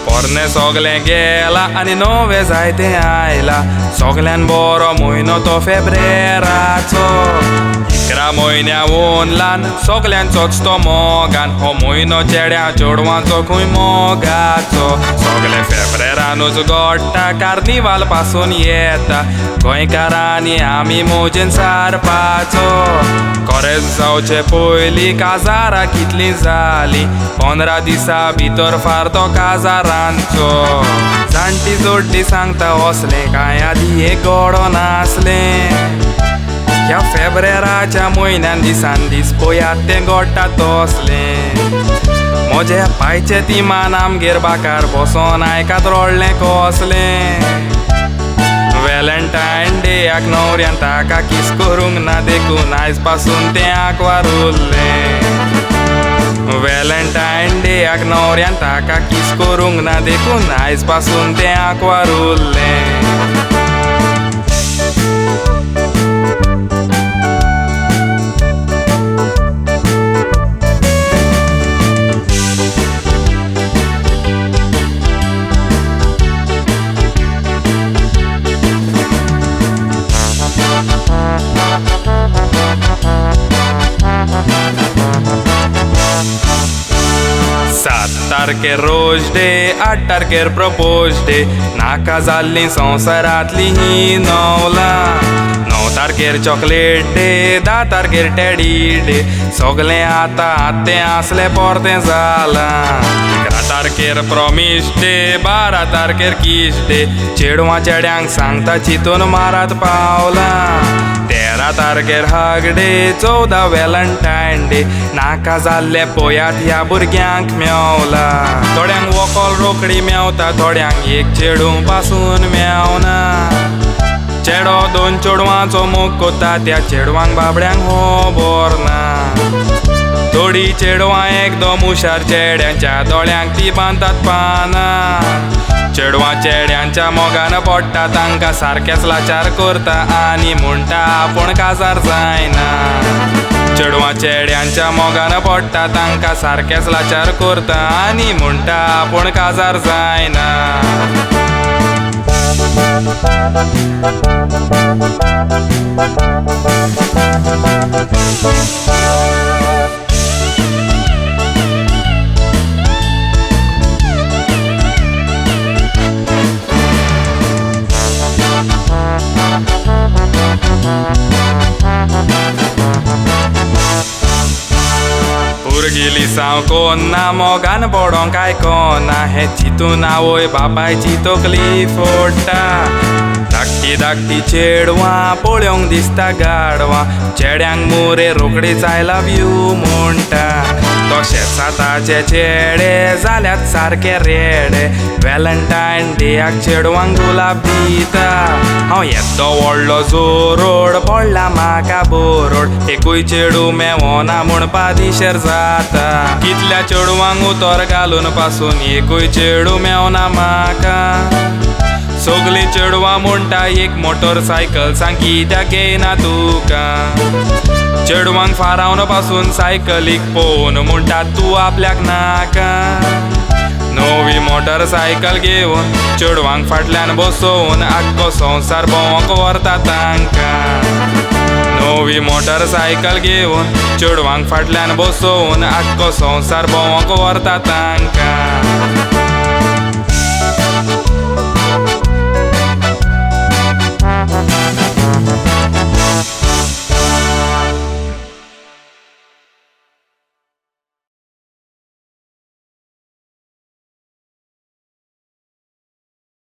पोरणे सगळें गेला आनी नवे जायते आयला. सगळ्यान बरो म्हयनो तो फेब्रेराचो. 11 म्हयन्या ओनलान सगळ्यांचोच तो मोगान. हो म्हयनो चेड्या चेडवांचो खंय मोगाचो. सगळे फेब्रेरानूच घडटा, कार्निवाल पासून येता. गोंयकारांनी आमी मोजेन सारपाचो. खरेंच जावचे पयलीं काजारां कितलीं जालीं. 15 दिसा भितर फार तो काजारांचो. जाणटी जोड्डी सांगता असलें कांय आदी एक घडो नासलें. ह्या फेब्रेराच्या म्हयन्यान दिसान दीस पळयात तें घडटा तसलें. म्हज्या पांयचे तिमान आमगेर बाकार बसोन आयकात रडलें कसलें. व्हॅलेंटायन डेयाक न्हवऱ्यान ताका किस करूंक ना देखून आयज पासून तें आंकवार उरलें. व्हॅलेंटायन डेयाक न्हवऱ्यान ताका किस करूंक ना देखून आयज पासून तें आंकवार उरलें. तारखेर रोज डे, 8 तारखेर प्रपोज डे. नाका जाल्लीं संवसारांतलीं ही नवलां. 9 तारखेर चॉकलेट डे, 10 तारखेर टेडी डे. सगळें आतां तें आसलें परतें जालां. 11 तारखेर प्रॉमिस डे, 12 तारखेर किस डे. चेडवां चेड्यांक सांगता चिंतून मारात पावलां. 13 तारखेर हग डे, 14 व्हॅलेंटायन डे. नाका जाल्ले पयात ह्या भुरग्यांक मेवला. थोड्यांक वॉकॉल रोखडी मेवता, थोड्यांक एक चेडू पासून मेवना. चेडो 2 चेडवांचो मोग कोता, त्या चेडवांक बाबड्यांक खबर ना. थोडी चेडवां एकदम हुशार, चेड्यांच्या दोळ्यांक ती बांदतात पानां. चेडवां चेड्यांच्या मोगान पडटा, तांकां सारकेंच लाचार करता आनी म्हणटा आपूण काजार जायना. चेडवां चेड्यांच्या मोगान पडटा, तांकां सारकेंच लाचार करता आनी म्हणटा आपूण काजार जायना. भुरगीं साव कोन्ना, मोगान पडोंक आयकोना. हें चिंतून आवय बापायची तकली फोडटा. धाकटी धाकटी चेडवां पळोवंक दिसता गाडवां. चेड्यांक मोरे रोखडीच आय लव यू म्हणटा. तशेंच आतांचे चेडे जाल्यात सारके रेडे. व्हॅलेंटायन डेयाक चेडवांक गुलाब दिता. हांव येदो व्हडलो जोरोड पडला म्हाका बरोड. एकूय चेडू मेवना म्हूण पादिशेर जाता. कितल्या चेडवांक उतर घालून पासून एकूय चेडू मेवना म्हाका. सगळीं चेडवां म्हणटा एक मोटरसायकल सांग कित्याक घेयना तुका. चेडवांक फारावन पासून सायकलीक पळोवन म्हणटा तूं आपल्याक नाका. नवी मोटरसायकल घेवन चेडवांक फाटल्यान बसोवन आख्खो संवसार भोंवोंक व्हरता तांकां. नवी मोटरसायकल घेवन चेडवांक फाटल्यान बसोवन आख्खो संवसार भोंवोंक व्हरता तांकां.